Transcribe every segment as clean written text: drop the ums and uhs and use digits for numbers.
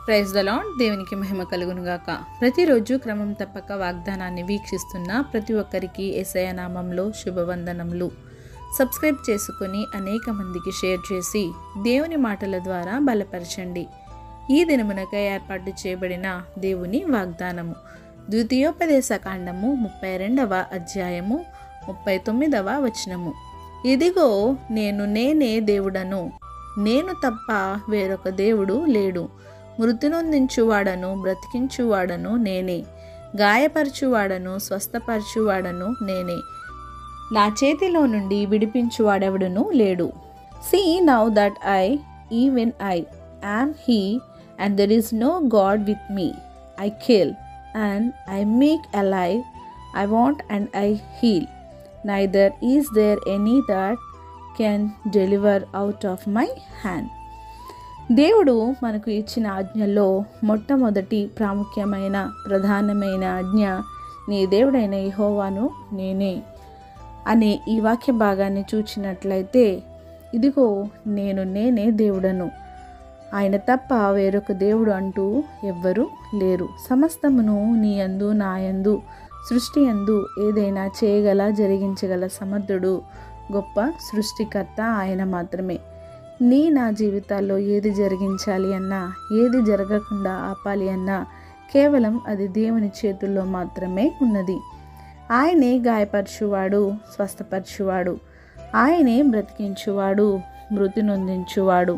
Praise the lord. దేవునికి మహిమ కలుగును గాక. ప్రతిరోజు క్రమం తప్పక వాగ్దానాన్ని వీక్షిస్తున్న ప్రతి ఒక్కరికి యేసయ్య నామంలో శుభవందనములు. సబ్స్క్రైబ్ చేసుకుని అనేక మందికి షేర్ చేసి దేవుని మాటల ద్వారా బలపరచండి. ఈ దినమునకై ఏర్పాటు చేయబడిన దేవుని వాగ్దానము ద్వితీయోపదేశ కాండము 32వ అధ్యాయము 39వ వచనము. ఇదిగో నేనే దేవుడను, నేను తప్ప వేరొక దేవుడు లేడు. మృతి నొందించువాడను బ్రతికించువాడను నేనే, గాయపరచువాడను స్వస్థపరచువాడను నేనే, నా చేతిలో నుండి విడిపించువాడెవడును లేడు. See now that even I am he, and there is no God with me. I kill and I make alive, I want and I heal. Neither is there any that can deliver out of my hand. దేవుడు మనకు ఇచ్చిన ఆజ్ఞల్లో మొట్టమొదటి ప్రాముఖ్యమైన ప్రధానమైన ఆజ్ఞ, నీ దేవుడైన యెహోవాను నేనే అనే ఈ వాక్య భాగాన్ని చూచినట్లయితే, ఇదిగో నేనే దేవుడను, ఆయన తప్ప వేరొక దేవుడు అంటూ ఎవ్వరూ లేరు. సమస్తమును నీ యందు నా యందు సృష్టి యందు ఏదైనా చేయగల జరిగించగల సమర్థుడు గొప్ప సృష్టికర్త ఆయన మాత్రమే. నా జీవితాల్లో ఏది జరిగించాలి అన్నా, ఏది జరగకుండా ఆపాలి అన్నా కేవలం అది దేవుని చేతుల్లో మాత్రమే ఉన్నది. ఆయనే గాయపరచువాడు, స్వస్థపరచువాడు, ఆయనే బ్రతికించువాడు, మృతి నొందించువాడు.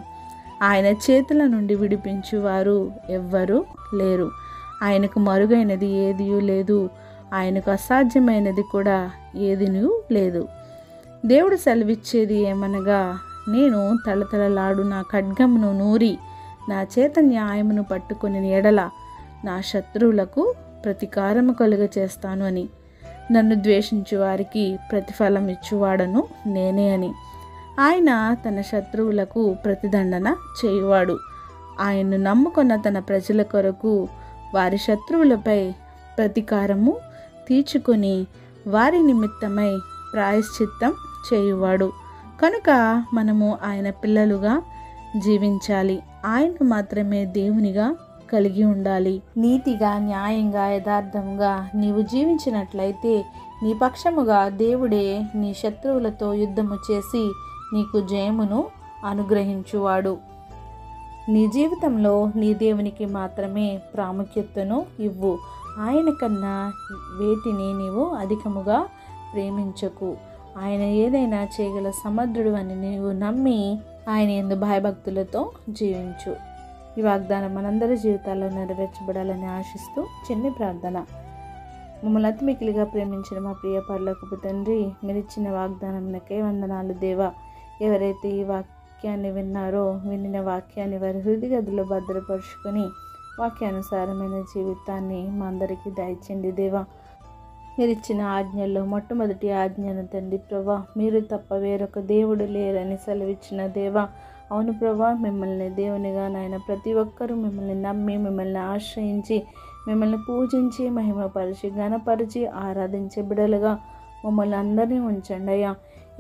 ఆయన చేతుల నుండి విడిపించువారు ఎవ్వరూ లేరు. ఆయనకు మరుగైనది ఏదీ లేదు, ఆయనకు అసాధ్యమైనది కూడా ఏదినూ లేదు. దేవుడు సెలవిచ్చేది ఏమనగా, నేను తళతళలాడు నా ఖడ్గమును నూరి నా చేత న్యాయమును పట్టుకొని ఎడల నా శత్రువులకు ప్రతీకారము కలుగ చేస్తాను అని, నన్ను ద్వేషించు వారికి ప్రతిఫలం ఇచ్చువాడను నేనే అని. ఆయన తన శత్రువులకు ప్రతిదండన చేయువాడు. ఆయన్ను నమ్ముకున్న తన ప్రజల కొరకు వారి శత్రువులపై ప్రతీకారము తీర్చుకొని వారి నిమిత్తమై ప్రాయశ్చిత్తం చేయువాడు. కనుక మనము ఆయన పిల్లలుగా జీవించాలి. ఆయన్ను మాత్రమే దేవునిగా కలిగి ఉండాలి. నీతిగా, న్యాయంగా, యథార్థంగా నీవు జీవించినట్లయితే నీ పక్షముగా దేవుడే నీ శత్రువులతో యుద్ధము చేసి నీకు జయమును అనుగ్రహించువాడు. నీ జీవితంలో నీ దేవునికి మాత్రమే ప్రాముఖ్యతను ఇవ్వు. ఆయన కన్నా వేటిని నీవు అధికముగా ప్రేమించకు. ఆయన ఏదైనా చేయగల సమర్థుడు అని నీవు నమ్మి ఆయన యందు భయభక్తులతో జీవించు. ఈ వాగ్దానం మనందరి జీవితాల్లో నెరవేర్చబడాలని ఆశిస్తూ చిన్ని ప్రార్థన. మమ్మల్ని అతి మిక్కిలిగా ప్రేమించిన మా ప్రియ పరలోకపు తండ్రి, మీరిచ్చిన వాగ్దానంకే వందనాలు దేవా. ఎవరైతే ఈ వాక్యాన్ని విన్నారో, వినిన వాక్యాన్ని వారి హృదయ గదిలో భద్రపరుచుకొని వాక్యానుసారమైన జీవితాన్ని మా అందరికీ దయచేయండి దేవా. మీరిచ్చిన ఆజ్ఞల్లో మొట్టమొదటి ఆజ్ఞను తండ్రి ప్రభా, మీరు తప్ప వేరొక దేవుడు లేరని సెలవిచ్చిన దేవా. అవును ప్రభా, మిమ్మల్ని దేవునిగా నాయన ప్రతి ఒక్కరూ మిమ్మల్ని నమ్మి, మిమ్మల్ని ఆశ్రయించి, మిమ్మల్ని పూజించి, మహిమపరిచి, ఘనపరిచి ఆరాధించే బిడలుగా మమ్మల్ని అందరినీ ఉంచండి అయ్యా.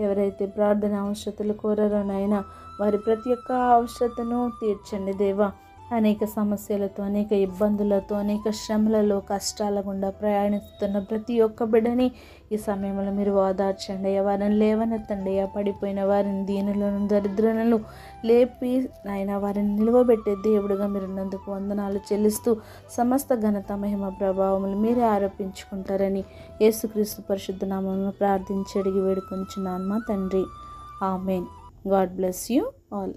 ఎవరైతే ప్రార్థన అవసరతలు కోరారో నాయన, వారి ప్రతి ఒక్క అవసరతను తీర్చండి దేవా. అనేక సమస్యలతో, అనేక ఇబ్బందులతో, అనేక శ్రమలలో, కష్టాల గుండా ప్రయాణిస్తున్న ప్రతి ఒక్క బిడ్డని ఈ సమయంలో మీరు ఓదార్చండి అయ్యా. వారిని లేవనెత్తండి అయ్యా. పడిపోయిన వారిని, దీనులను, దరిద్రులను లేపి నాయన వారిని నిలువబెట్టే దేవుడుగా మీరు నందుకు వందనాలు చెల్లిస్తూ సమస్త ఘనత, మహిమ, ప్రభావములు మీరే ఆరోపించుకుంటారని యేసుక్రీస్తు పరిశుద్ధ నామములో ప్రార్థించి అడిగి వేడుకొంచున్నాను మా తండ్రి. Amen. God bless you all.